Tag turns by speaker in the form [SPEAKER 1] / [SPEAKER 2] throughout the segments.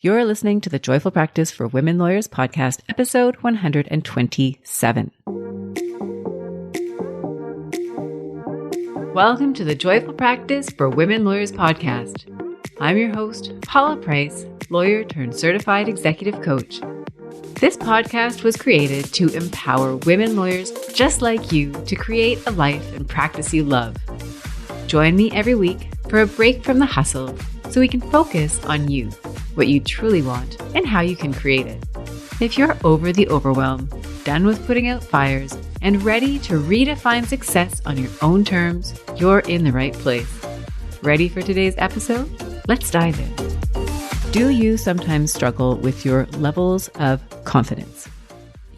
[SPEAKER 1] You're listening to the Joyful Practice for Women Lawyers podcast, episode 127. Welcome to the Joyful Practice for Women Lawyers podcast. I'm your host, Paula Price, lawyer turned certified executive coach. This podcast was created to empower women lawyers just like you to create a life and practice you love. Join me every week for a break from the hustle so we can focus on you, what you truly want, and how you can create it. If you're over the overwhelm, done with putting out fires, and ready to redefine success on your own terms, you're in the right place. Ready for today's episode? Let's dive in. Do you sometimes struggle with your levels of confidence?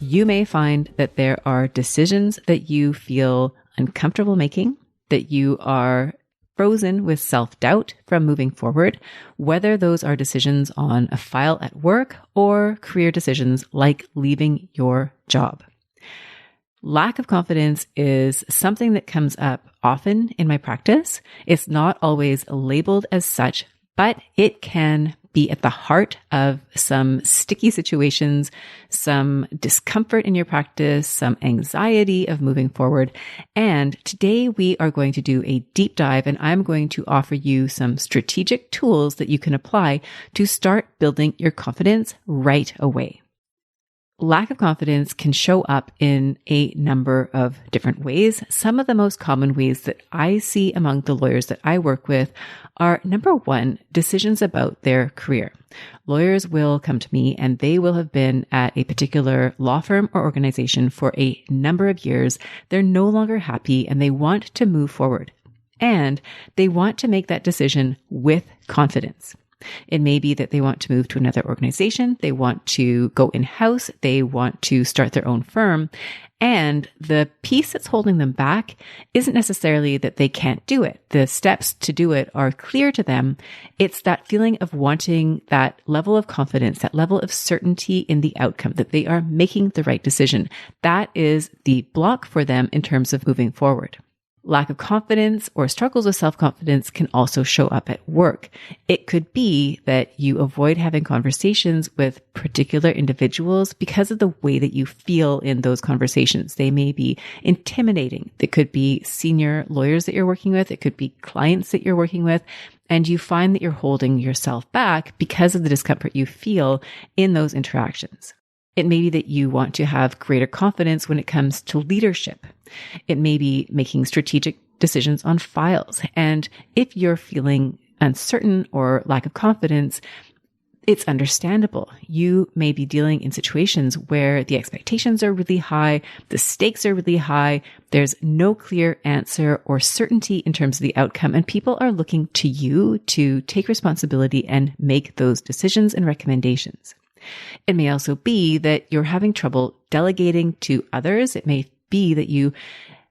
[SPEAKER 1] You may find that there are decisions that you feel uncomfortable making, that you are frozen with self-doubt from moving forward, whether those are decisions on a file at work or career decisions like leaving your job. Lack of confidence is something that comes up often in my practice. It's not always labeled as such, but it can be at the heart of some sticky situations, some discomfort in your practice, some anxiety of moving forward. And today we are going to do a deep dive, and I'm going to offer you some strategic tools that you can apply to start building your confidence right away. Lack of confidence can show up in a number of different ways. Some of the most common ways that I see among the lawyers that I work with are, number one, decisions about their career. Lawyers will come to me and they will have been at a particular law firm or organization for a number of years. They're no longer happy and they want to move forward. And they want to make that decision with confidence. It may be that they want to move to another organization, they want to go in-house, they want to start their own firm, and the piece that's holding them back isn't necessarily that they can't do it. The steps to do it are clear to them. It's that feeling of wanting that level of confidence, that level of certainty in the outcome, that they are making the right decision. That is the block for them in terms of moving forward. Lack of confidence or struggles with self-confidence can also show up at work. It could be that you avoid having conversations with particular individuals because of the way that you feel in those conversations. They may be intimidating. It could be senior lawyers that you're working with. It could be clients that you're working with. And you find that you're holding yourself back because of the discomfort you feel in those interactions. It may be that you want to have greater confidence when it comes to leadership. It may be making strategic decisions on files. And if you're feeling uncertain or lack of confidence, it's understandable. You may be dealing in situations where the expectations are really high, the stakes are really high, there's no clear answer or certainty in terms of the outcome, and people are looking to you to take responsibility and make those decisions and recommendations. It may also be that you're having trouble delegating to others. It may be that you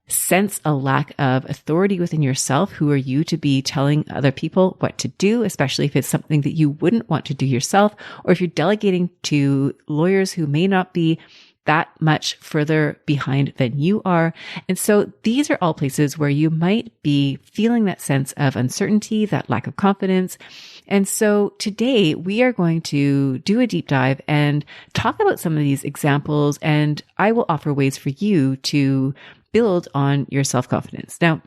[SPEAKER 1] sense a lack of authority within yourself. Who are you to be telling other people what to do, especially if it's something that you wouldn't want to do yourself, or if you're delegating to lawyers who may not be that much further behind than you are. And so these are all places where you might be feeling that sense of uncertainty, that lack of confidence. And so today we are going to do a deep dive and talk about some of these examples, and I will offer ways for you to build on your self-confidence. Now,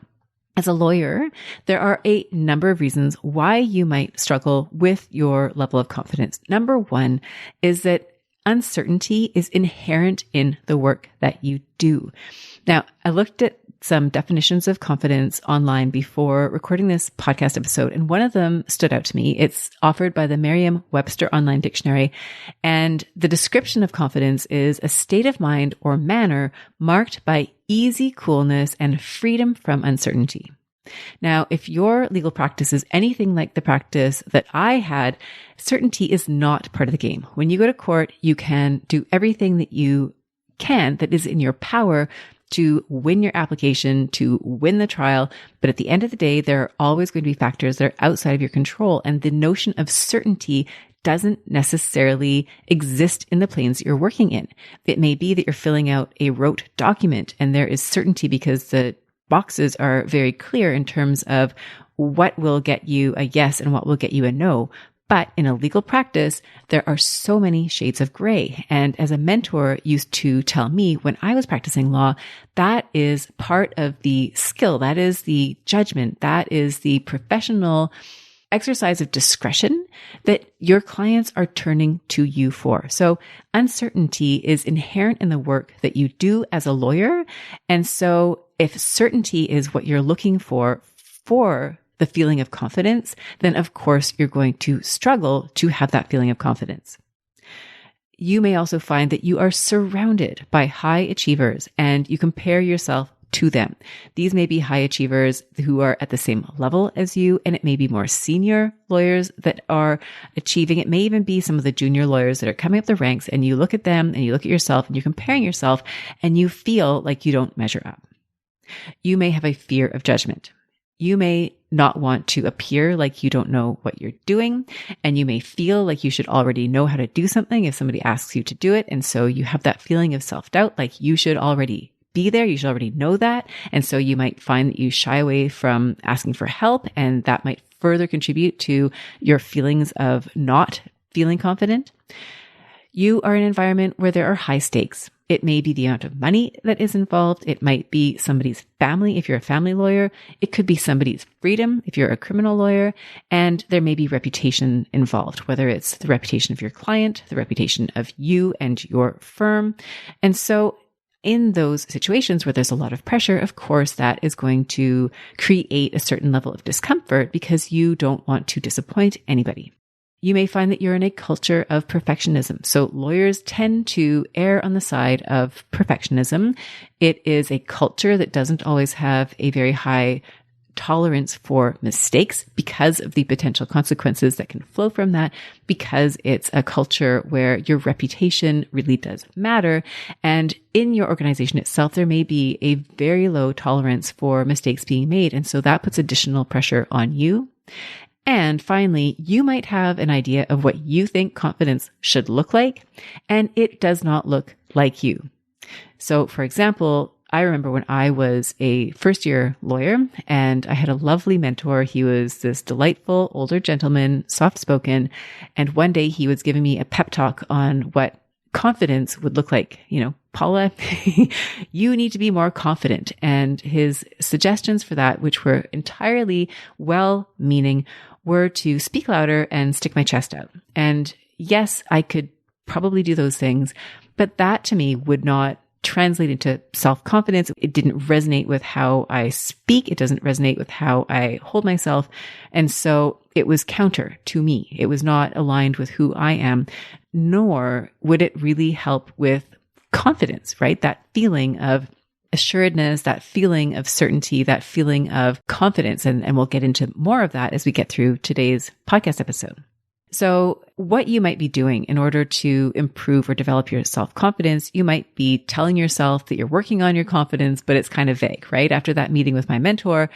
[SPEAKER 1] as a lawyer, there are a number of reasons why you might struggle with your level of confidence. Number one is that uncertainty is inherent in the work that you do. Now, I looked at some definitions of confidence online before recording this podcast episode, and one of them stood out to me. It's offered by the Merriam-Webster Online Dictionary, and the description of confidence is a state of mind or manner marked by easy coolness and freedom from uncertainty. Now, if your legal practice is anything like the practice that I had, certainty is not part of the game. When you go to court, you can do everything that you can that is in your power to win your application, to win the trial. But at the end of the day, there are always going to be factors that are outside of your control. And the notion of certainty doesn't necessarily exist in the planes that you're working in. It may be that you're filling out a rote document and there is certainty because the boxes are very clear in terms of what will get you a yes and what will get you a no. But in a legal practice, there are so many shades of gray. And as a mentor used to tell me when I was practicing law, that is part of the skill. That is the judgment. That is the professional exercise of discretion that your clients are turning to you for. So uncertainty is inherent in the work that you do as a lawyer. And so if certainty is what you're looking for the feeling of confidence, then of course you're going to struggle to have that feeling of confidence. You may also find that you are surrounded by high achievers and you compare yourself to them. These may be high achievers who are at the same level as you, and it may be more senior lawyers that are achieving. It may even be some of the junior lawyers that are coming up the ranks, and you look at them and you look at yourself and you're comparing yourself and you feel like you don't measure up. You may have a fear of judgment. You may not want to appear like you don't know what you're doing, and you may feel like you should already know how to do something if somebody asks you to do it. And so you have that feeling of self-doubt, like you should already be there. You should already know that. And so you might find that you shy away from asking for help, and that might further contribute to your feelings of not feeling confident. You are in an environment where there are high stakes. It may be the amount of money that is involved. It might be somebody's family if you're a family lawyer. It could be somebody's freedom if you're a criminal lawyer. And there may be reputation involved, whether it's the reputation of your client, the reputation of you and your firm. And so in those situations where there's a lot of pressure, of course, that is going to create a certain level of discomfort because you don't want to disappoint anybody. You may find that you're in a culture of perfectionism. So lawyers tend to err on the side of perfectionism. It is a culture that doesn't always have a very high tolerance for mistakes because of the potential consequences that can flow from that, because it's a culture where your reputation really does matter. And in your organization itself, there may be a very low tolerance for mistakes being made. And so that puts additional pressure on you. And finally, you might have an idea of what you think confidence should look like, and it does not look like you. So for example, I remember when I was a first-year lawyer and I had a lovely mentor. He was this delightful older gentleman, soft-spoken, and one day he was giving me a pep talk on what confidence would look like. You know, Paula, you need to be more confident. And his suggestions for that, which were entirely well-meaning, were to speak louder and stick my chest out. And yes, I could probably do those things, but that to me would not translate into self-confidence. It didn't resonate with how I speak. It doesn't resonate with how I hold myself. And so it was counter to me. It was not aligned with who I am, nor would it really help with confidence, right? That feeling of assuredness, that feeling of certainty, that feeling of confidence. And we'll get into more of that as we get through today's podcast episode. So what you might be doing in order to improve or develop your self-confidence, you might be telling yourself that you're working on your confidence, but it's kind of vague, right? After that meeting with my mentor,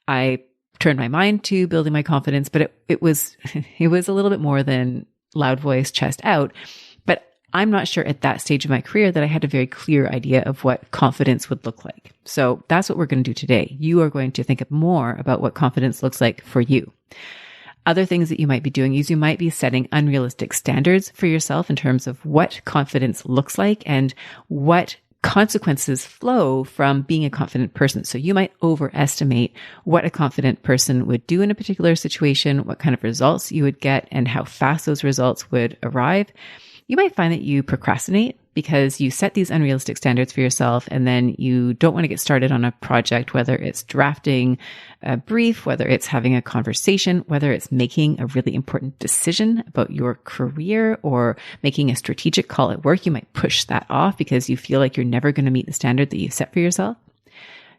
[SPEAKER 1] I turned my mind to building my confidence, but it was a little bit more than loud voice, chest out. But I'm not sure at that stage of my career that I had a very clear idea of what confidence would look like. So that's what we're going to do today. You are going to think more about what confidence looks like for you. Other things that you might be doing is you might be setting unrealistic standards for yourself in terms of what confidence looks like and what consequences flow from being a confident person. So you might overestimate what a confident person would do in a particular situation, what kind of results you would get, and how fast those results would arrive. You might find that you procrastinate because you set these unrealistic standards for yourself and then you don't want to get started on a project, whether it's drafting a brief, whether it's having a conversation, whether it's making a really important decision about your career or making a strategic call at work. You might push that off because you feel like you're never going to meet the standard that you've set for yourself.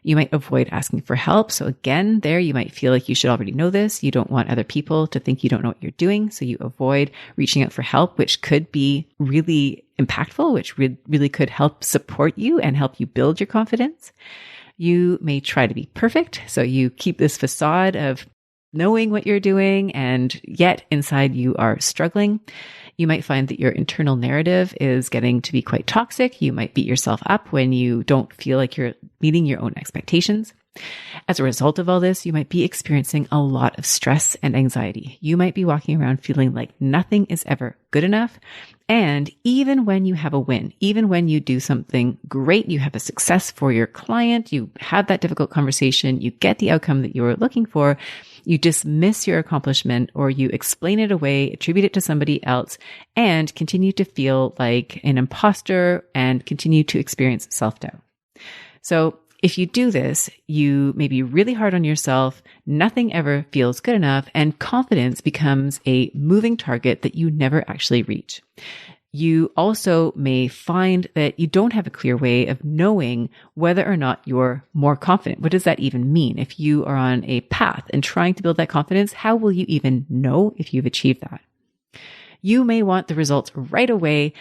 [SPEAKER 1] You might avoid asking for help. So again, there you might feel like you should already know this. You don't want other people to think you don't know what you're doing. So you avoid reaching out for help, which could be really impactful, which really could help support you and help you build your confidence. You may try to be perfect. So you keep this facade of knowing what you're doing, and yet inside you are struggling. You might find that your internal narrative is getting to be quite toxic. You might beat yourself up when you don't feel like you're meeting your own expectations. As a result of all this, you might be experiencing a lot of stress and anxiety. You might be walking around feeling like nothing is ever good enough. And even when you have a win, even when you do something great, you have a success for your client, you have that difficult conversation, you get the outcome that you were looking for, you dismiss your accomplishment or you explain it away, attribute it to somebody else, and continue to feel like an imposter and continue to experience self-doubt. So if you do this, you may be really hard on yourself, nothing ever feels good enough, and confidence becomes a moving target that you never actually reach. You also may find that you don't have a clear way of knowing whether or not you're more confident. What does that even mean? If you are on a path and trying to build that confidence, how will you even know if you've achieved that? You may want the results right away,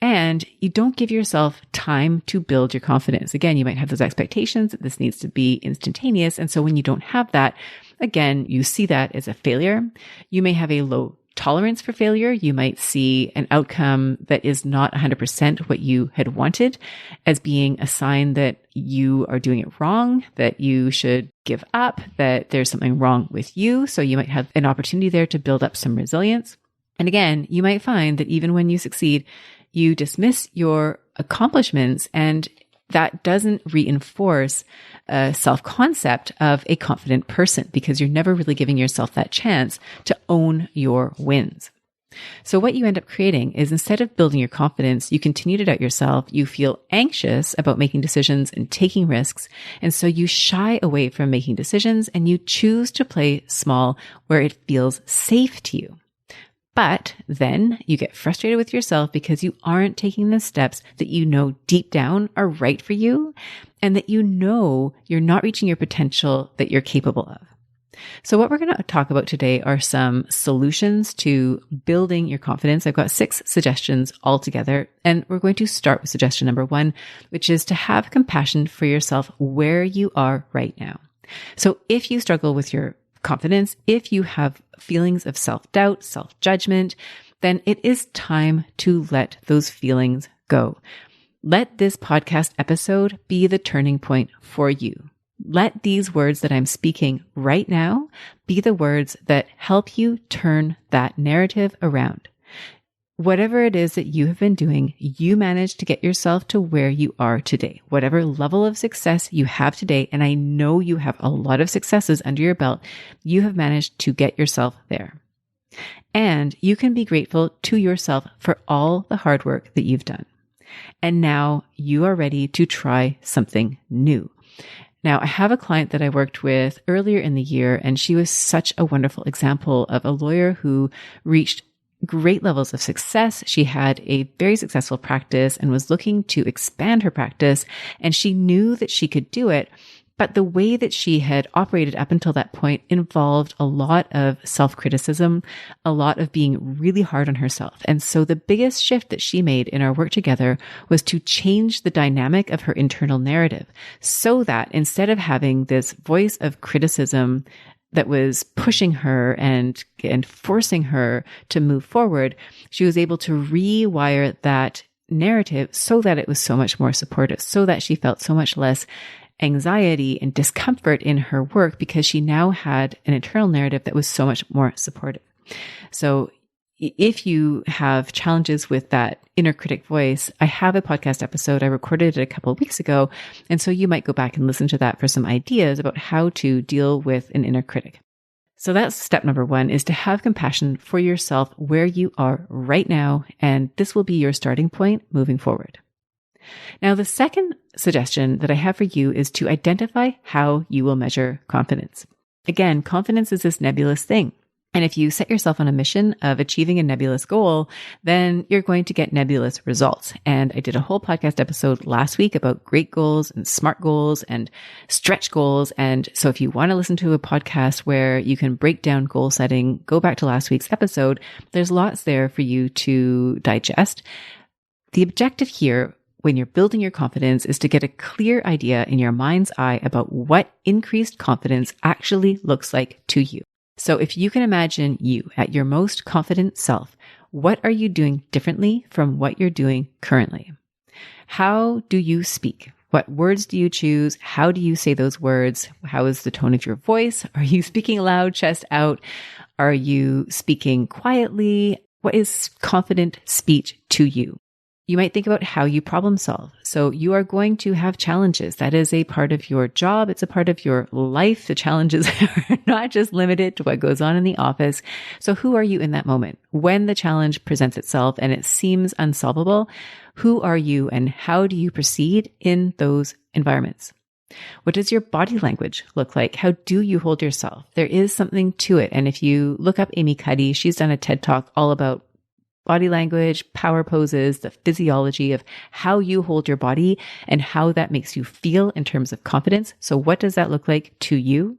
[SPEAKER 1] and you don't give yourself time to build your confidence. Again, you might have those expectations that this needs to be instantaneous. And so when you don't have that, again, you see that as a failure. You may have a low tolerance for failure. You might see an outcome that is not 100% what you had wanted as being a sign that you are doing it wrong, that you should give up, that there's something wrong with you. So you might have an opportunity there to build up some resilience. And again, you might find that even when you succeed, you dismiss your accomplishments, and that doesn't reinforce a self-concept of a confident person because you're never really giving yourself that chance to own your wins. So what you end up creating is instead of building your confidence, you continue to doubt yourself, you feel anxious about making decisions and taking risks, and so you shy away from making decisions and you choose to play small where it feels safe to you. But then you get frustrated with yourself because you aren't taking the steps that you know deep down are right for you and that you know you're not reaching your potential that you're capable of. So what we're going to talk about today are some solutions to building your confidence. I've got 6 suggestions altogether, and we're going to start with suggestion number 1, which is to have compassion for yourself where you are right now. So if you struggle with your confidence, if you have feelings of self-doubt, self-judgment, then it is time to let those feelings go. Let this podcast episode be the turning point for you. Let these words that I'm speaking right now be the words that help you turn that narrative around. Whatever it is that you have been doing, you managed to get yourself to where you are today. Whatever level of success you have today, and I know you have a lot of successes under your belt, you have managed to get yourself there. And you can be grateful to yourself for all the hard work that you've done. And now you are ready to try something new. Now, I have a client that I worked with earlier in the year, and she was such a wonderful example of a lawyer who reached great levels of success. She had a very successful practice and was looking to expand her practice, and she knew that she could do it. But the way that she had operated up until that point involved a lot of self-criticism, a lot of being really hard on herself. And so the biggest shift that she made in our work together was to change the dynamic of her internal narrative so that instead of having this voice of criticism that was pushing her and forcing her to move forward, she was able to rewire that narrative so that it was so much more supportive, so that she felt so much less anxiety and discomfort in her work because she now had an internal narrative that was so much more supportive. So if you have challenges with that inner critic voice, I have a podcast episode. I recorded it a couple of weeks ago. And so you might go back and listen to that for some ideas about how to deal with an inner critic. So that's step number 1, is to have compassion for yourself where you are right now. And this will be your starting point moving forward. Now, the second suggestion that I have for you is to identify how you will measure confidence. Again, confidence is this nebulous thing. And if you set yourself on a mission of achieving a nebulous goal, then you're going to get nebulous results. And I did a whole podcast episode last week about great goals and smart goals and stretch goals. And so if you want to listen to a podcast where you can break down goal setting, go back to last week's episode. There's lots there for you to digest. The objective here, when you're building your confidence, is to get a clear idea in your mind's eye about what increased confidence actually looks like to you. So if you can imagine you at your most confident self, what are you doing differently from what you're doing currently? How do you speak? What words do you choose? How do you say those words? How is the tone of your voice? Are you speaking loud, chest out? Are you speaking quietly? What is confident speech to you? You might think about how you problem solve. So you are going to have challenges. That is a part of your job. It's a part of your life. The challenges are not just limited to what goes on in the office. So who are you in that moment? When the challenge presents itself and it seems unsolvable, who are you and how do you proceed in those environments? What does your body language look like? How do you hold yourself? There is something to it. And if you look up Amy Cuddy, she's done a TED Talk all about body language, power poses, the physiology of how you hold your body and how that makes you feel in terms of confidence. So what does that look like to you?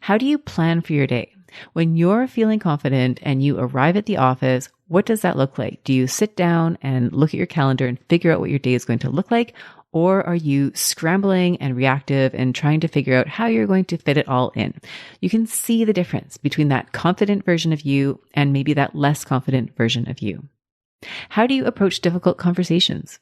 [SPEAKER 1] How do you plan for your day? When you're feeling confident and you arrive at the office, what does that look like? Do you sit down and look at your calendar and figure out what your day is going to look like? Or are you scrambling and reactive and trying to figure out how you're going to fit it all in? You can see the difference between that confident version of you and maybe that less confident version of you. How do you approach difficult conversations?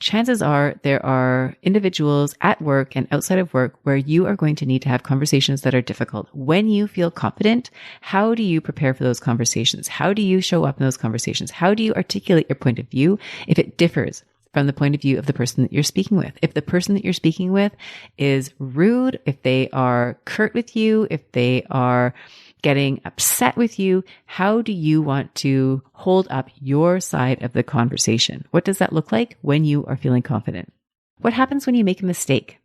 [SPEAKER 1] Chances are there are individuals at work and outside of work where you are going to need to have conversations that are difficult. When you feel confident, how do you prepare for those conversations? How do you show up in those conversations? How do you articulate your point of view if it differs from the point of view of the person that you're speaking with? If the person that you're speaking with is rude, if they are curt with you, if they are getting upset with you, how do you want to hold up your side of the conversation? What does that look like when you are feeling confident? What happens when you make a mistake?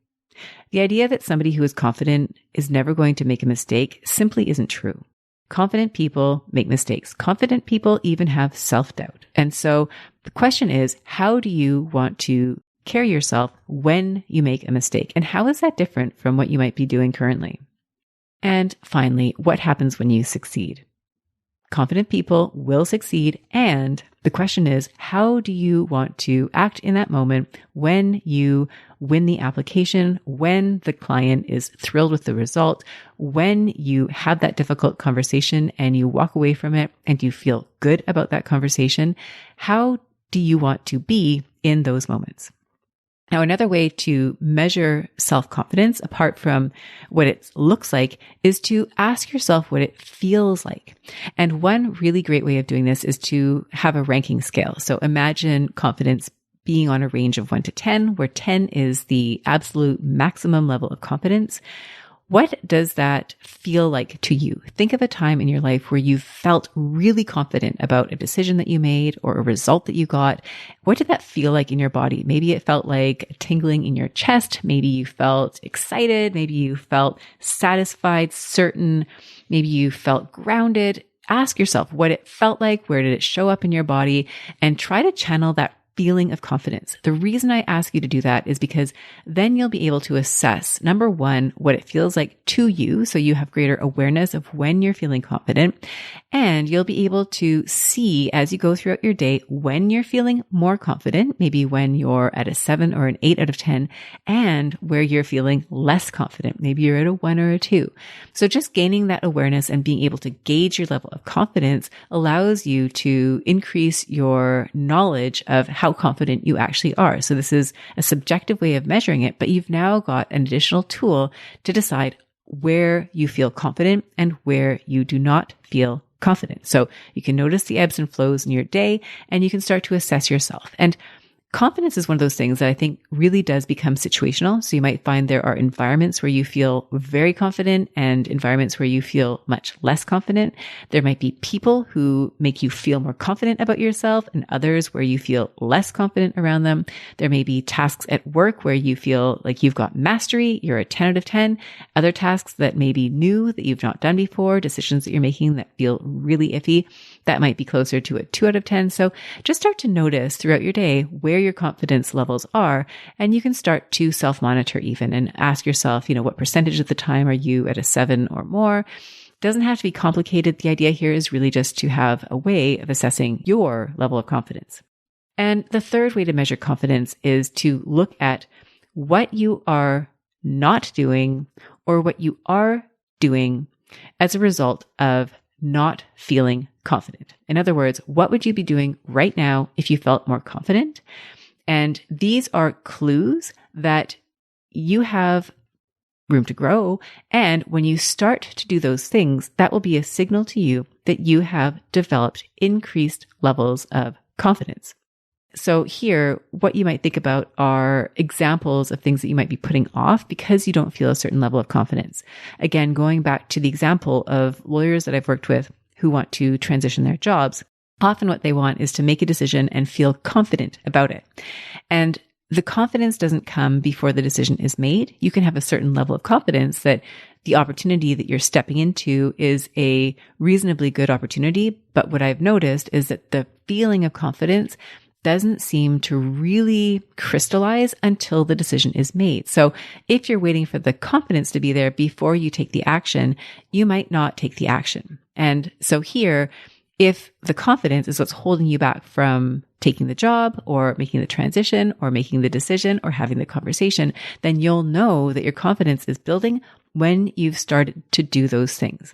[SPEAKER 1] The idea that somebody who is confident is never going to make a mistake simply isn't true. Confident people make mistakes. Confident people even have self-doubt. And so the question is, how do you want to carry yourself when you make a mistake? And how is that different from what you might be doing currently? And finally, what happens when you succeed? Confident people will succeed. And the question is, how do you want to act in that moment when you win the application, when the client is thrilled with the result, when you have that difficult conversation and you walk away from it and you feel good about that conversation? How do you want to be in those moments? Now, another way to measure self-confidence, apart from what it looks like, is to ask yourself what it feels like. And one really great way of doing this is to have a ranking scale. So imagine confidence being on a range of 1 to 10, where 10 is the absolute maximum level of confidence. What does that feel like to you? Think of a time in your life where you felt really confident about a decision that you made or a result that you got. What did that feel like in your body? Maybe it felt like a tingling in your chest. Maybe you felt excited. Maybe you felt satisfied, certain. Maybe you felt grounded. Ask yourself what it felt like. Where did it show up in your body? And try to channel that feeling of confidence. The reason I ask you to do that is because then you'll be able to assess, number one, what it feels like to you. So you have greater awareness of when you're feeling confident, and you'll be able to see as you go throughout your day when you're feeling more confident, maybe when you're at a 7 or an 8 out of 10, and where you're feeling less confident. Maybe you're at a 1 or a 2. So just gaining that awareness and being able to gauge your level of confidence allows you to increase your knowledge of how confident you actually are. So this is a subjective way of measuring it, but you've now got an additional tool to decide where you feel confident and where you do not feel confident. So you can notice the ebbs and flows in your day, and you can start to assess yourself. And confidence is one of those things that I think really does become situational. So you might find there are environments where you feel very confident and environments where you feel much less confident. There might be people who make you feel more confident about yourself and others where you feel less confident around them. There may be tasks at work where you feel like you've got mastery, you're a 10 out of 10. Other tasks that may be new that you've not done before, decisions that you're making that feel really iffy, that might be closer to a 2 out of 10. So just start to notice throughout your day where your confidence levels are, and you can start to self-monitor even and ask yourself, what percentage of the time are you at a 7 or more? Doesn't have to be complicated. The idea here is really just to have a way of assessing your level of confidence. And the third way to measure confidence is to look at what you are not doing or what you are doing as a result of not feeling confident. In other words, what would you be doing right now if you felt more confident? And these are clues that you have room to grow. And when you start to do those things, that will be a signal to you that you have developed increased levels of confidence. So here, what you might think about are examples of things that you might be putting off because you don't feel a certain level of confidence. Again, going back to the example of lawyers that I've worked with who want to transition their jobs, often what they want is to make a decision and feel confident about it. And the confidence doesn't come before the decision is made. You can have a certain level of confidence that the opportunity that you're stepping into is a reasonably good opportunity. But what I've noticed is that the feeling of confidence doesn't seem to really crystallize until the decision is made. So if you're waiting for the confidence to be there before you take the action, you might not take the action. And so here, if the confidence is what's holding you back from taking the job or making the transition or making the decision or having the conversation, then you'll know that your confidence is building when you've started to do those things.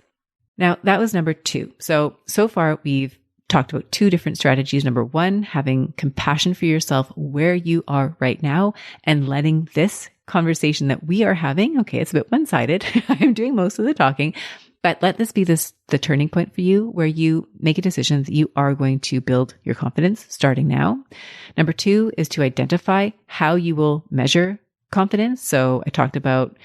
[SPEAKER 1] Now, that was number 2. So far we've talked about 2 different strategies. Number 1, having compassion for yourself where you are right now and letting this conversation that we are having, okay, it's a bit one-sided. I'm doing most of the talking, but let this be the turning point for you where you make a decision that you are going to build your confidence starting now. Number 2 is to identify how you will measure confidence. So I talked about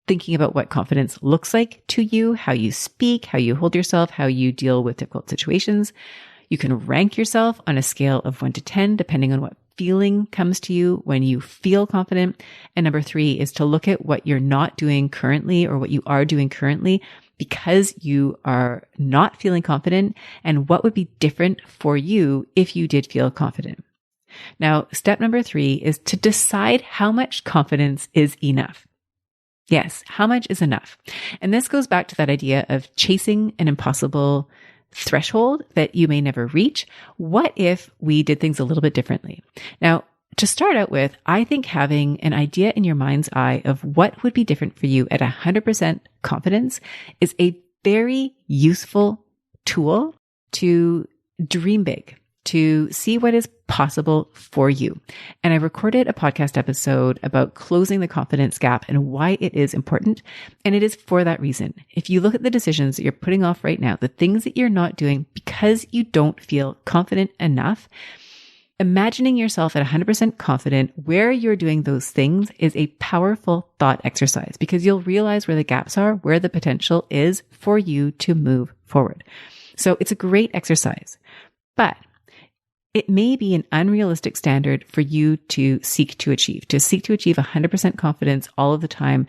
[SPEAKER 1] thinking about what confidence looks like to you, how you speak, how you hold yourself, how you deal with difficult situations. You can rank yourself on a scale of 1 to 10, depending on what feeling comes to you when you feel confident. And number 3 is to look at what you're not doing currently or what you are doing currently because you are not feeling confident and what would be different for you if you did feel confident. Now, step number 3 is to decide how much confidence is enough. Yes, how much is enough? And this goes back to that idea of chasing an impossible threshold that you may never reach. What if we did things a little bit differently? Now, to start out with, I think having an idea in your mind's eye of what would be different for you at 100% confidence is a very useful tool to dream big, to see what is possible for you. And I recorded a podcast episode about closing the confidence gap and why it is important. And it is for that reason. If you look at the decisions that you're putting off right now, the things that you're not doing because you don't feel confident enough, imagining yourself at 100% confident where you're doing those things is a powerful thought exercise because you'll realize where the gaps are, where the potential is for you to move forward. So it's a great exercise, but it may be an unrealistic standard for you to seek to achieve 100% confidence all of the time.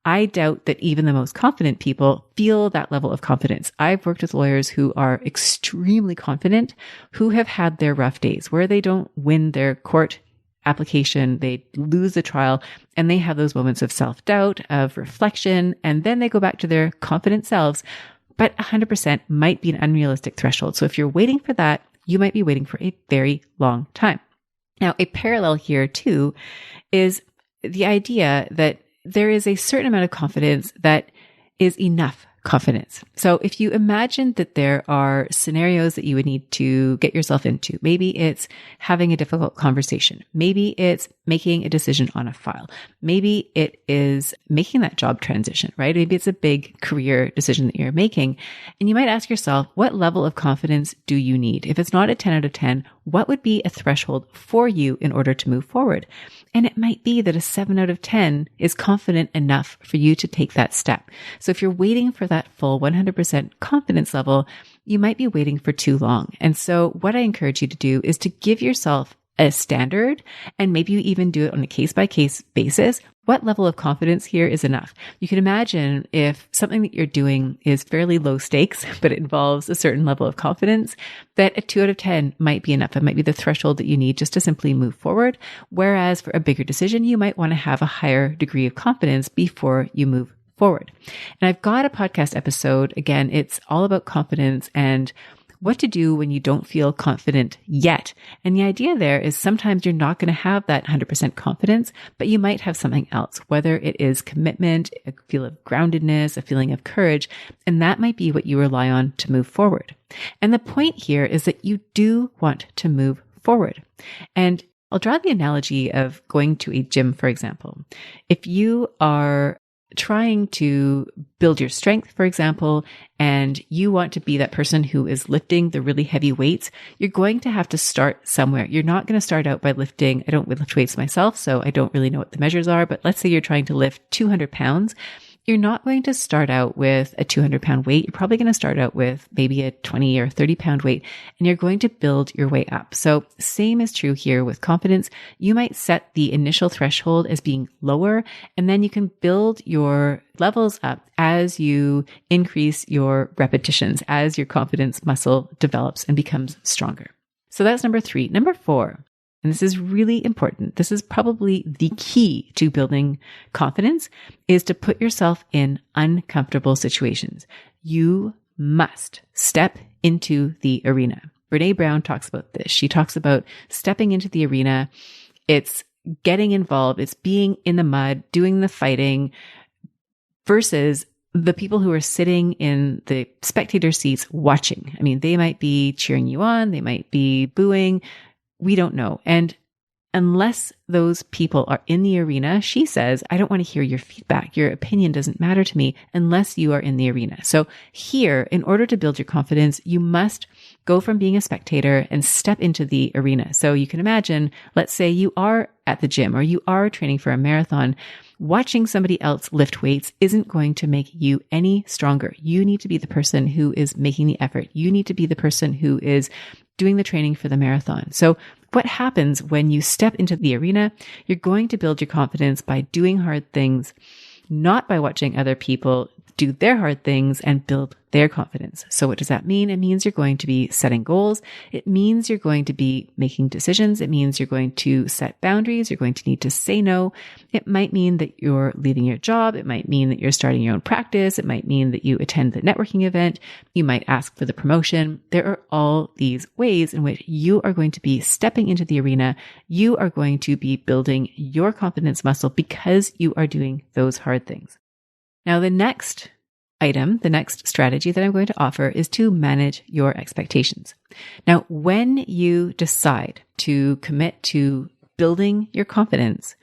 [SPEAKER 1] I doubt that even the most confident people feel that level of confidence. I've worked with lawyers who are extremely confident, who have had their rough days where they don't win their court application, they lose the trial, and they have those moments of self-doubt, of reflection, and then they go back to their confident selves. But 100% might be an unrealistic threshold. So if you're waiting for that, you might be waiting for a very long time. Now, a parallel here too is the idea that there is a certain amount of confidence that is enough confidence. So if you imagine that there are scenarios that you would need to get yourself into, maybe it's having a difficult conversation. Maybe it's making a decision on a file. Maybe it is making that job transition, right? Maybe it's a big career decision that you're making. And you might ask yourself, what level of confidence do you need? If it's not a 10 out of 10, what would be a threshold for you in order to move forward? And it might be that a 7 out of 10 is confident enough for you to take that step. So if you're waiting for that full 100% confidence level, you might be waiting for too long. And so what I encourage you to do is to give yourself a standard, and maybe you even do it on a case-by-case basis. What level of confidence here is enough? You can imagine if something that you're doing is fairly low stakes, but it involves a certain level of confidence, that a 2 out of 10 might be enough. It might be the threshold that you need just to simply move forward. Whereas for a bigger decision, you might want to have a higher degree of confidence before you move forward. And I've got a podcast episode. Again, it's all about confidence and what to do when you don't feel confident yet. And the idea there is sometimes you're not going to have that 100% confidence, but you might have something else, whether it is commitment, a feel of groundedness, a feeling of courage, and that might be what you rely on to move forward. And the point here is that you do want to move forward. And I'll draw the analogy of going to a gym, for example. If you are trying to build your strength, for example, and you want to be that person who is lifting the really heavy weights, you're going to have to start somewhere. You're not going to start out by lifting. I don't lift weights myself, so I don't really know what the measures are, but let's say you're trying to lift 200 pounds. You're not going to start out with a 200-pound weight. You're probably going to start out with maybe a 20 or 30-pound weight, and you're going to build your way up. So same is true here with confidence. You might set the initial threshold as being lower, and then you can build your levels up as you increase your repetitions, as your confidence muscle develops and becomes stronger. So that's number 3. Number 4. And this is really important. This is probably the key to building confidence, is to put yourself in uncomfortable situations. You must step into the arena. Brené Brown talks about this. She talks about stepping into the arena. It's getting involved. It's being in the mud, doing the fighting, versus the people who are sitting in the spectator seats watching. I mean, they might be cheering you on. They might be booing. We don't know. And unless those people are in the arena, she says, I don't want to hear your feedback. Your opinion doesn't matter to me unless you are in the arena. So here, in order to build your confidence, you must go from being a spectator and step into the arena. So you can imagine, let's say you are at the gym or you are training for a marathon. Watching somebody else lift weights isn't going to make you any stronger. You need to be the person who is making the effort. You need to be the person who is doing the training for the marathon. So what happens when you step into the arena? You're going to build your confidence by doing hard things, not by watching other people do their hard things and build their confidence. So what does that mean? It means you're going to be setting goals. It means you're going to be making decisions. It means you're going to set boundaries. You're going to need to say no. It might mean that you're leaving your job. It might mean that you're starting your own practice. It might mean that you attend the networking event. You might ask for the promotion. There are all these ways in which you are going to be stepping into the arena. You are going to be building your confidence muscle because you are doing those hard things. Now, the next item, the next strategy that I'm going to offer is to manage your expectations. Now, when you decide to commit to building your confidence,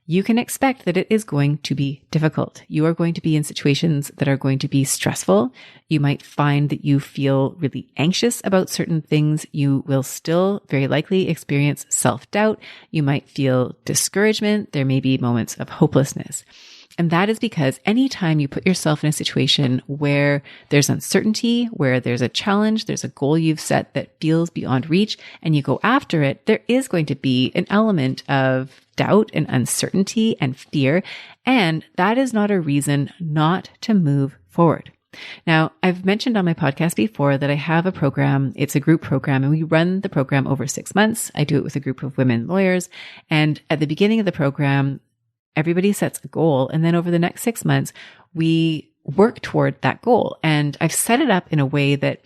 [SPEAKER 1] you can expect that it is going to be difficult. You are going to be in situations that are going to be stressful. You might find that you feel really anxious about certain things. You will still very likely experience self-doubt. You might feel discouragement. There may be moments of hopelessness. And that is because anytime you put yourself in a situation where there's uncertainty, where there's a challenge, there's a goal you've set that feels beyond reach, and you go after it, there is going to be an element of doubt and uncertainty and fear. And that is not a reason not to move forward. Now, I've mentioned on my podcast before that I have a program. It's a group program, and we run the program over 6 months. I do it with a group of women lawyers. And at the beginning of the program, everybody sets a goal. And then over the next 6 months, we work toward that goal. And I've set it up in a way that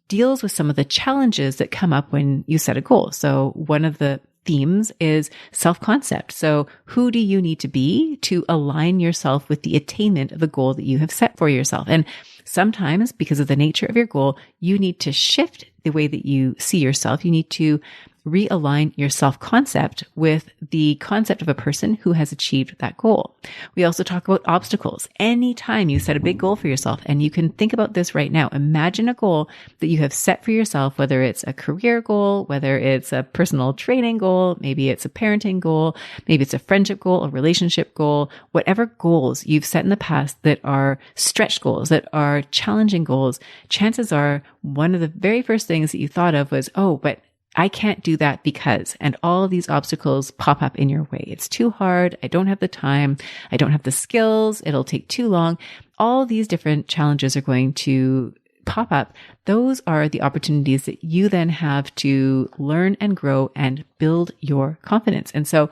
[SPEAKER 1] deals with some of the challenges that come up when you set a goal. So one of the themes is self-concept. So who do you need to be to align yourself with the attainment of the goal that you have set for yourself? And sometimes, because of the nature of your goal, you need to shift the way that you see yourself. You need to realign your self-concept with the concept of a person who has achieved that goal. We also talk about obstacles. Anytime you set a big goal for yourself, and you can think about this right now, imagine a goal that you have set for yourself, whether it's a career goal, whether it's a personal training goal, maybe it's a parenting goal, maybe it's a friendship goal, a relationship goal, whatever goals you've set in the past that are stretch goals, that are challenging goals, chances are one of the very first things that you thought of was, oh, but I can't do that because, and all of these obstacles pop up in your way. It's too hard. I don't have the time. I don't have the skills. It'll take too long. All these different challenges are going to pop up. Those are the opportunities that you then have to learn and grow and build your confidence. And so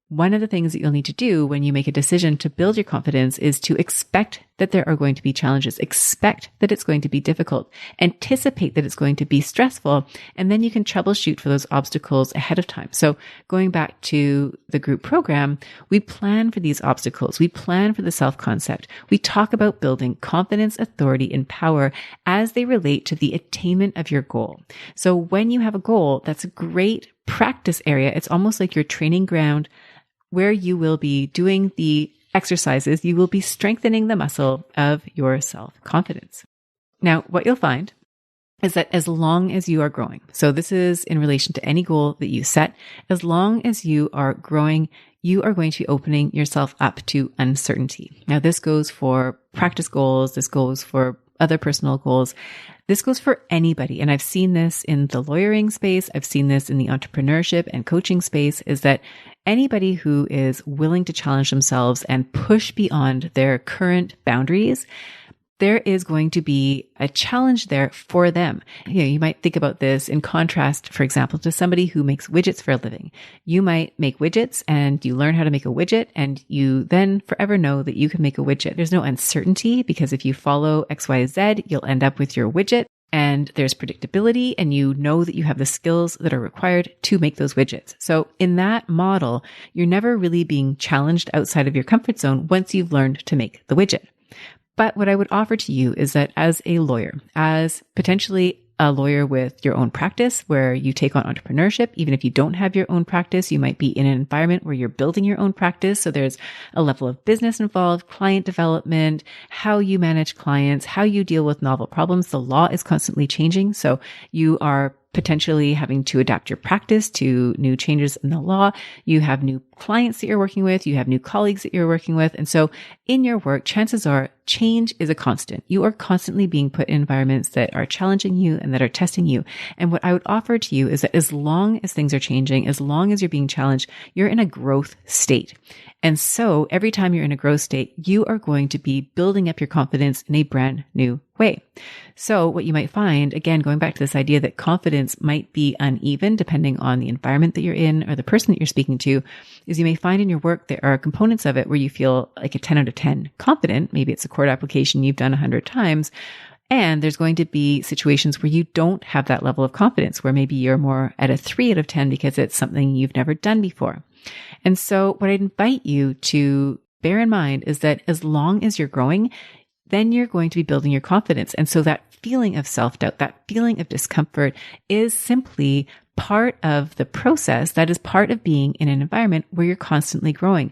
[SPEAKER 1] one of the things that you'll need to do when you make a decision to build your confidence is to expect that there are going to be challenges, expect that it's going to be difficult, anticipate that it's going to be stressful, and then you can troubleshoot for those obstacles ahead of time. So going back to the group program, we plan for these obstacles. We plan for the self-concept. We talk about building confidence, authority, and power as they relate to the attainment of your goal. So when you have a goal, that's a great practice area, it's almost like your training ground where you will be doing the exercises. You will be strengthening the muscle of your self-confidence. Now, what you'll find is that as long as you are growing, so this is in relation to any goal that you set, as long as you are growing, you are going to be opening yourself up to uncertainty. Now, this goes for practice goals. This goes for other personal goals. This goes for anybody. And I've seen this in the lawyering space. I've seen this in the entrepreneurship and coaching space, is that anybody who is willing to challenge themselves and push beyond their current boundaries, there is going to be a challenge there for them. You might think about this in contrast, for example, to somebody who makes widgets for a living. You might make widgets and you learn how to make a widget, and you then forever know that you can make a widget. There's no uncertainty, because if you follow XYZ, you'll end up with your widget, and there's predictability, and you know that you have the skills that are required to make those widgets. So in that model, you're never really being challenged outside of your comfort zone once you've learned to make the widget. But what I would offer to you is that as a lawyer, as potentially a lawyer with your own practice where you take on entrepreneurship, even if you don't have your own practice, you might be in an environment where you're building your own practice. So there's a level of business involved, client development, how you manage clients, how you deal with novel problems. The law is constantly changing. So you are potentially having to adapt your practice to new changes in the law. You have new clients that you're working with. You have new colleagues that you're working with. And so in your work, chances are change is a constant. You are constantly being put in environments that are challenging you and that are testing you. And what I would offer to you is that as long as things are changing, as long as you're being challenged, you're in a growth state. And so every time you're in a growth state, you are going to be building up your confidence in a brand new way. So what you might find, again, going back to this idea that confidence might be uneven depending on the environment that you're in or the person that you're speaking to, is you may find in your work there are components of it where you feel like a 10 out of 10 confident. Maybe it's a court application you've done 100 times. And there's going to be situations where you don't have that level of confidence, where maybe you're more at a 3 out of 10 because it's something you've never done before. And so what I'd invite you to bear in mind is that as long as you're growing, then you're going to be building your confidence. And so that feeling of self-doubt, that feeling of discomfort is simply part of the process. That is part of being in an environment where you're constantly growing.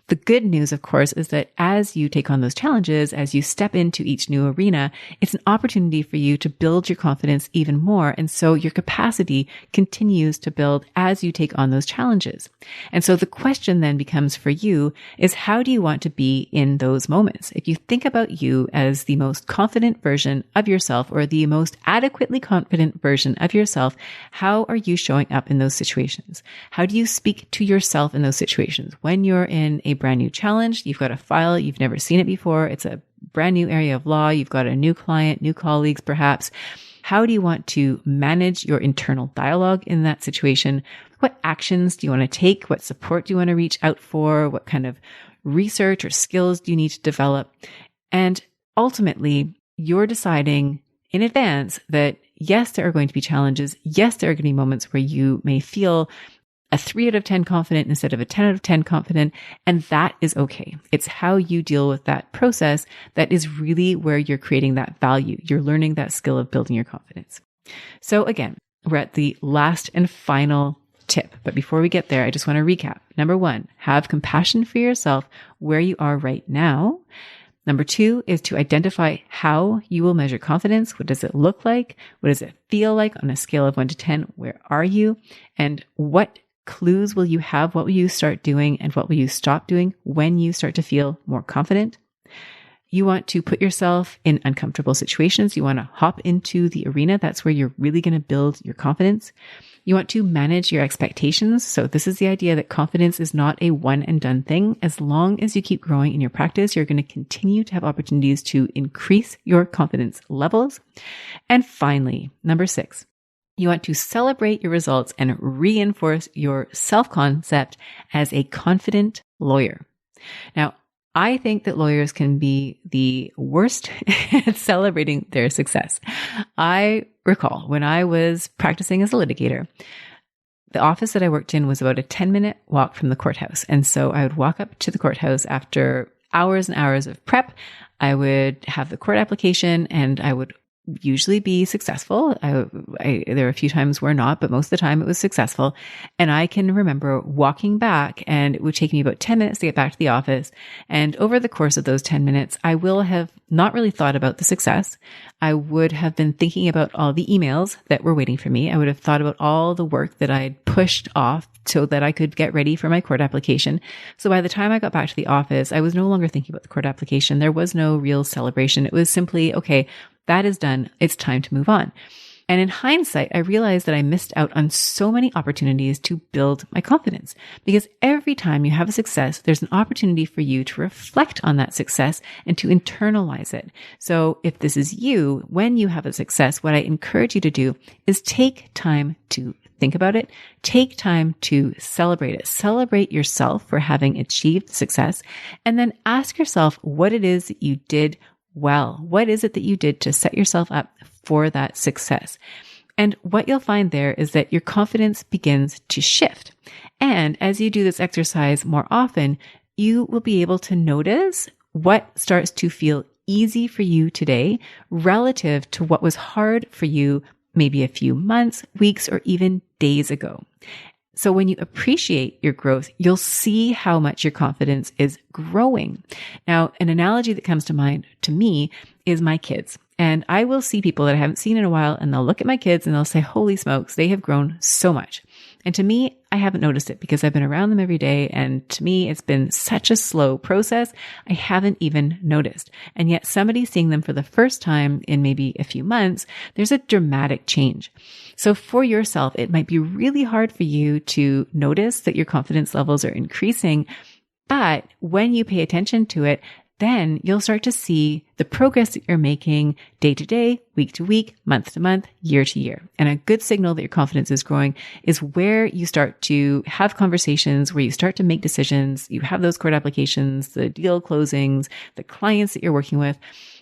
[SPEAKER 1] The good news, of course, is that as you take on those challenges, as you step into each new arena, it's an opportunity for you to build your confidence even more. And so your capacity continues to build as you take on those challenges. And so the question then becomes for you is, how do you want to be in those moments? If you think about you as the most confident version of yourself, or the most adequately confident version of yourself, how are you showing up in those situations? How do you speak to yourself in those situations? When you're in a brand new challenge, you've got a file, you've never seen it before, it's a brand new area of law, you've got a new client, new colleagues perhaps. How do you want to manage your internal dialogue in that situation? What actions do you want to take? What support do you want to reach out for? What kind of research or skills do you need to develop? And ultimately, you're deciding in advance that yes, there are going to be challenges. Yes, there are going to be moments where you may feel a 3 out of 10 confident instead of a 10 out of 10 confident. And that is okay. It's how you deal with that process that is really where you're creating that value. You're learning that skill of building your confidence. So again, we're at the last and final tip. But before we get there, I just want to recap. Number 1, have compassion for yourself where you are right now. Number 2 is to identify how you will measure confidence. What does it look like? What does it feel like on a scale of 1 to 10? Where are you? And what clues will you have? What will you start doing and what will you stop doing when you start to feel more confident? You want to put yourself in uncomfortable situations. You want to hop into the arena. That's where you're really going to build your confidence. You want to manage your expectations. So this is the idea that confidence is not a one and done thing. As long as you keep growing in your practice, you're going to continue to have opportunities to increase your confidence levels. And finally, number 6, you want to celebrate your results and reinforce your self-concept as a confident lawyer. Now, I think that lawyers can be the worst at celebrating their success. I recall when I was practicing as a litigator, the office that I worked in was about a 10-minute walk from the courthouse. And so I would walk up to the courthouse after hours and hours of prep. I would have the court application and I would usually be successful. There are a few times where not, but most of the time it was successful. And I can remember walking back, and it would take me about 10 minutes to get back to the office. And over the course of those 10 minutes, I will have not really thought about the success. I would have been thinking about all the emails that were waiting for me. I would have thought about all the work that I'd pushed off so that I could get ready for my court application. So by the time I got back to the office, I was no longer thinking about the court application. There was no real celebration. It was simply, okay, that is done. It's time to move on. And in hindsight, I realized that I missed out on so many opportunities to build my confidence, because every time you have a success, there's an opportunity for you to reflect on that success and to internalize it. So if this is you, when you have a success, what I encourage you to do is take time to think about it. Take time to celebrate it. Celebrate yourself for having achieved success, and then ask yourself what it is that you did well. What is it that you did to set yourself up for that success? And what you'll find there is that your confidence begins to shift. And as you do this exercise more often, you will be able to notice what starts to feel easy for you today relative to what was hard for you maybe a few months, weeks, or even days ago. So when you appreciate your growth, you'll see how much your confidence is growing. Now, an analogy that comes to mind to me is my kids. And I will see people that I haven't seen in a while, and they'll look at my kids and they'll say, holy smokes, they have grown so much. And to me, I haven't noticed it because I've been around them every day. And to me, it's been such a slow process. I haven't even noticed. And yet somebody seeing them for the first time in maybe a few months, there's a dramatic change. So for yourself, it might be really hard for you to notice that your confidence levels are increasing. But when you pay attention to it, then you'll start to see the progress that you're making day to day, week to week, month to month, year to year. And a good signal that your confidence is growing is where you start to have conversations, where you start to make decisions. You have those court applications, the deal closings, the clients that you're working with,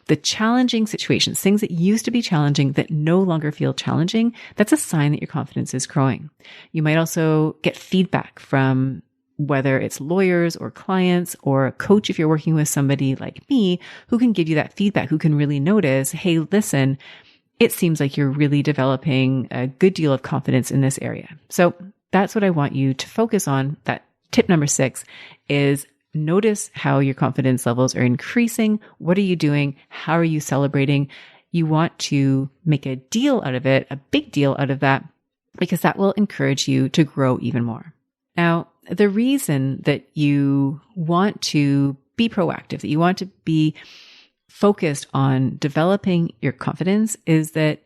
[SPEAKER 1] the challenging situations, things that used to be challenging that no longer feel challenging. That's a sign that your confidence is growing. You might also get feedback from whether it's lawyers or clients or a coach, if you're working with somebody like me who can give you that feedback, who can really notice, hey, listen, it seems like you're really developing a good deal of confidence in this area. So that's what I want you to focus on. That tip number 6 is notice how your confidence levels are increasing. What are you doing? How are you celebrating? You want to make a deal out of it, a big deal out of that, because that will encourage you to grow even more. Now, the reason that you want to be proactive, that you want to be focused on developing your confidence is that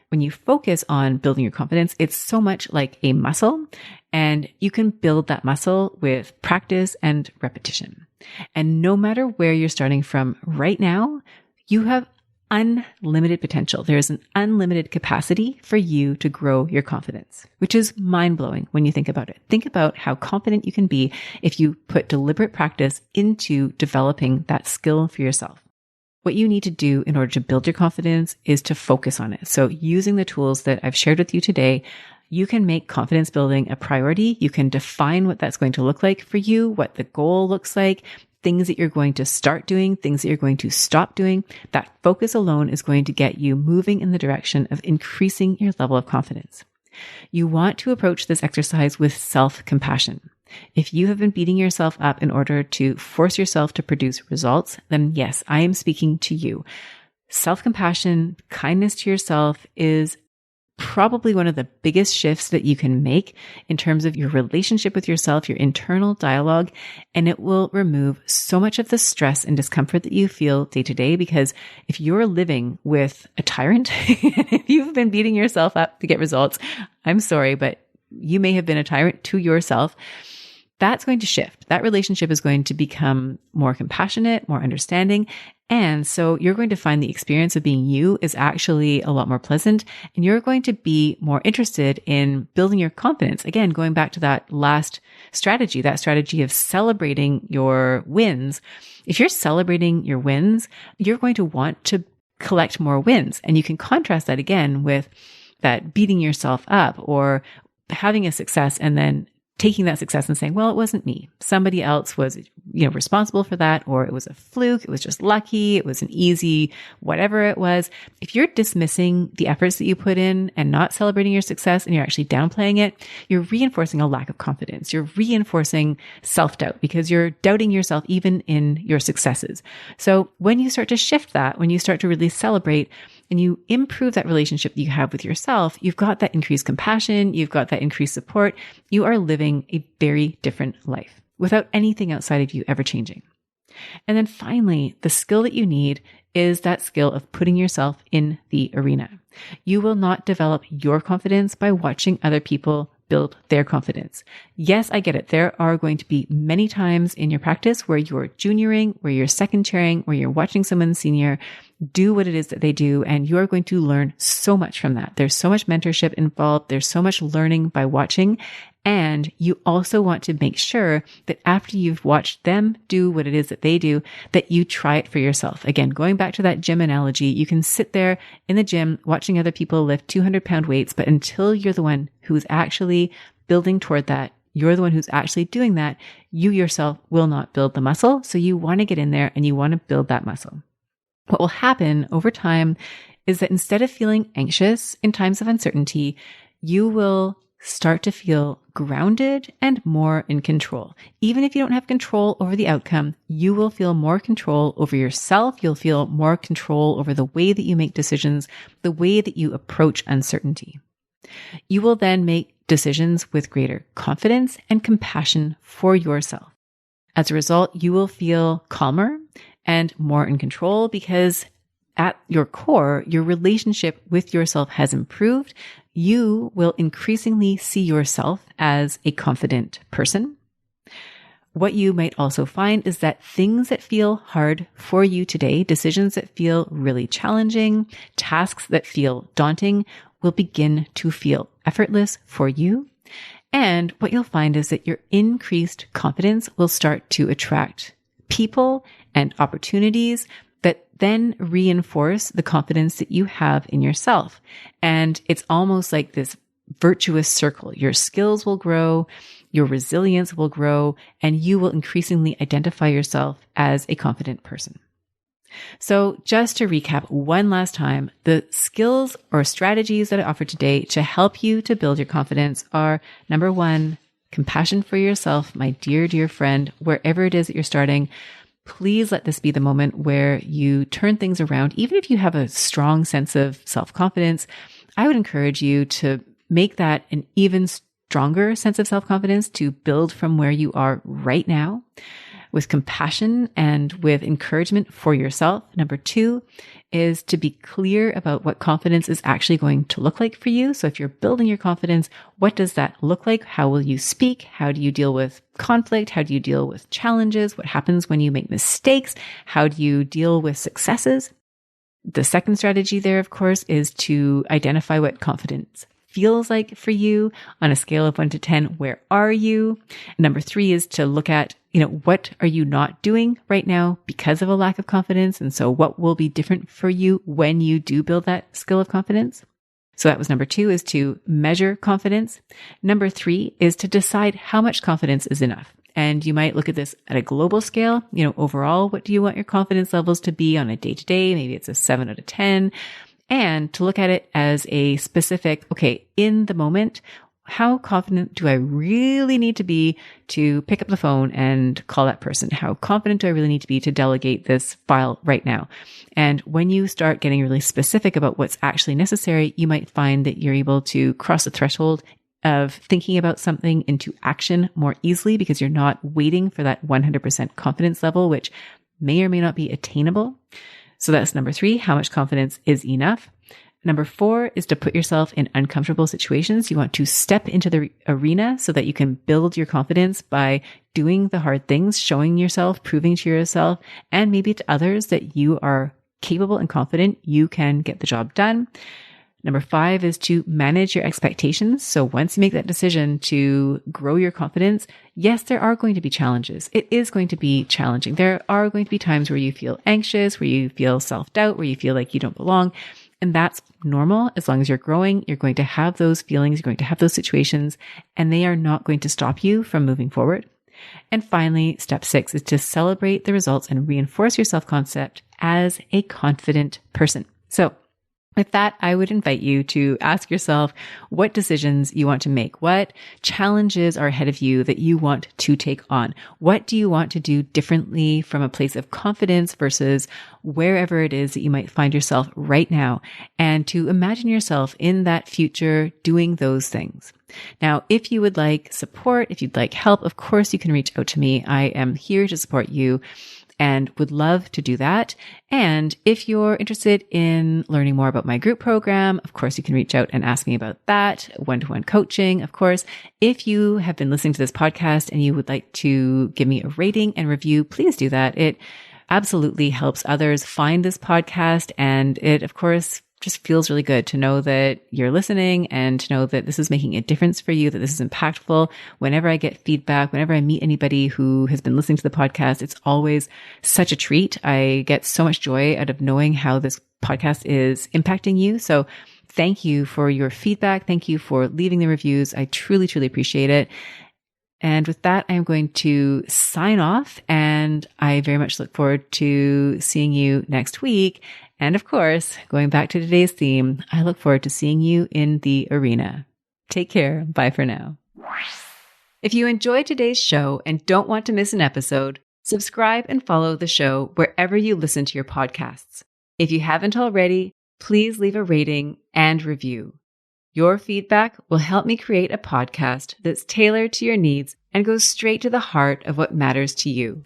[SPEAKER 1] when you focus on building your confidence, it's so much like a muscle, and you can build that muscle with practice and repetition. And no matter where you're starting from right now, you have unlimited potential. There is an unlimited capacity for you to grow your confidence, which is mind-blowing when you think about it. Think about how confident you can be if you put deliberate practice into developing that skill for yourself. What you need to do in order to build your confidence is to focus on it. So using the tools that I've shared with you today, you can make confidence building a priority. You can define what that's going to look like for you, what the goal looks like, things that you're going to start doing, things that you're going to stop doing. That focus alone is going to get you moving in the direction of increasing your level of confidence. You want to approach this exercise with self-compassion. If you have been beating yourself up in order to force yourself to produce results, then yes, I am speaking to you. Self-compassion, kindness to yourself is probably one of the biggest shifts that you can make in terms of your relationship with yourself, your internal dialogue, and it will remove so much of the stress and discomfort that you feel day to day. Because if you're living with a tyrant, if you've been beating yourself up to get results, I'm sorry, but you may have been a tyrant to yourself. That's going to shift. That relationship is going to become more compassionate, more understanding. And so you're going to find the experience of being you is actually a lot more pleasant, and you're going to be more interested in building your confidence. Again, going back to that last strategy, that strategy of celebrating your wins. If you're celebrating your wins, you're going to want to collect more wins. And you can contrast that again with that beating yourself up or having a success and then taking that success and saying, well, it wasn't me. Somebody else was, responsible for that, or it was a fluke. It was just lucky. It was an easy, whatever it was. If you're dismissing the efforts that you put in and not celebrating your success and you're actually downplaying it, you're reinforcing a lack of confidence. You're reinforcing self-doubt because you're doubting yourself even in your successes. So when you start to shift that, when you start to really celebrate and you improve that relationship that you have with yourself, you've got that increased compassion, you've got that increased support. You are living a very different life without anything outside of you ever changing. And then finally, the skill that you need is that skill of putting yourself in the arena. You will not develop your confidence by watching other people build their confidence. Yes, I get it. There are going to be many times in your practice where you're junioring, where you're second chairing, where you're watching someone senior do what it is that they do, and you are going to learn so much from that. There's so much mentorship involved. There's so much learning by watching. And you also want to make sure that after you've watched them do what it is that they do, that you try it for yourself. Again, going back to that gym analogy, you can sit there in the gym watching other people lift 200-pound weights, but until you're the one who's actually building toward that, you're the one who's actually doing that, you yourself will not build the muscle. So you want to get in there and you want to build that muscle. What will happen over time is that instead of feeling anxious in times of uncertainty, you will start to feel grounded and more in control. Even if you don't have control over the outcome, you will feel more control over yourself. You'll feel more control over the way that you make decisions, the way that you approach uncertainty. You will then make decisions with greater confidence and compassion for yourself. As a result, you will feel calmer and more in control because at your core, your relationship with yourself has improved. You will increasingly see yourself as a confident person. What you might also find is that things that feel hard for you today, decisions that feel really challenging, tasks that feel daunting, will begin to feel effortless for you. And what you'll find is that your increased confidence will start to attract people and opportunities that then reinforce the confidence that you have in yourself. And it's almost like this virtuous circle. Your skills will grow, your resilience will grow, and you will increasingly identify yourself as a confident person. So just to recap one last time, the skills or strategies that I offer today to help you to build your confidence are, number one, compassion for yourself, my dear, dear friend, wherever it is that you're starting. Please let this be the moment where you turn things around. Even if you have a strong sense of self-confidence, I would encourage you to make that an even stronger sense of self-confidence, to build from where you are right now with compassion and with encouragement for yourself. Number two is to be clear about what confidence is actually going to look like for you. So if you're building your confidence, what does that look like? How will you speak? How do you deal with conflict? How do you deal with challenges? What happens when you make mistakes? How do you deal with successes? The second strategy there, of course, is to identify what confidence feels like for you on a scale of 1 to 10. Where are you? Number three is to look at, what are you not doing right now because of a lack of confidence? And so what will be different for you when you do build that skill of confidence? So that was number two, is to measure confidence. Number three is to decide how much confidence is enough. And you might look at this at a global scale. Overall, what do you want your confidence levels to be on a day-to-day? Maybe it's a 7 out of 10. And to look at it as a specific, okay, in the moment, how confident do I really need to be to pick up the phone and call that person? How confident do I really need to be to delegate this file right now? And when you start getting really specific about what's actually necessary, you might find that you're able to cross the threshold of thinking about something into action more easily because you're not waiting for that 100% confidence level, which may or may not be attainable. So that's number three, how much confidence is enough. Number four is to put yourself in uncomfortable situations. You want to step into the arena so that you can build your confidence by doing the hard things, showing yourself, proving to yourself, and maybe to others that you are capable and confident you can get the job done. Number five is to manage your expectations. So once you make that decision to grow your confidence, yes, there are going to be challenges. It is going to be challenging. There are going to be times where you feel anxious, where you feel self-doubt, where you feel like you don't belong. And that's normal. As long as you're growing, you're going to have those feelings, you're going to have those situations, and they are not going to stop you from moving forward. And finally, step 6 is to celebrate the results and reinforce your self-concept as a confident person. So with that, I would invite you to ask yourself what decisions you want to make. What challenges are ahead of you that you want to take on? What do you want to do differently from a place of confidence versus wherever it is that you might find yourself right now? And to imagine yourself in that future doing those things. Now, if you would like support, if you'd like help, of course, you can reach out to me. I am here to support you and would love to do that. And if you're interested in learning more about my group program, of course, you can reach out and ask me about that. One-to-one coaching, of course. If you have been listening to this podcast and you would like to give me a rating and review, please do that. It absolutely helps others find this podcast. And it, of course, just feels really good to know that you're listening and to know that this is making a difference for you, that this is impactful. Whenever I get feedback, whenever I meet anybody who has been listening to the podcast, it's always such a treat. I get so much joy out of knowing how this podcast is impacting you. So thank you for your feedback. Thank you for leaving the reviews. I truly, truly appreciate it. And with that, I'm going to sign off, and I very much look forward to seeing you next week. And of course, going back to today's theme, I look forward to seeing you in the arena. Take care. Bye for now. If you enjoyed today's show and don't want to miss an episode, subscribe and follow the show wherever you listen to your podcasts. If you haven't already, please leave a rating and review. Your feedback will help me create a podcast that's tailored to your needs and goes straight to the heart of what matters to you.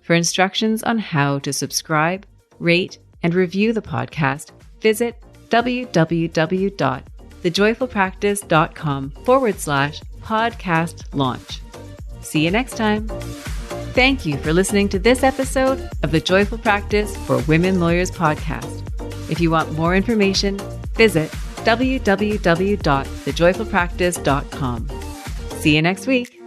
[SPEAKER 1] For instructions on how to subscribe, rate, and review the podcast, visit www.thejoyfulpractice.com/podcast launch. See you next time. Thank you for listening to this episode of the Joyful Practice for Women Lawyers podcast. If you want more information, visit www.thejoyfulpractice.com. See you next week.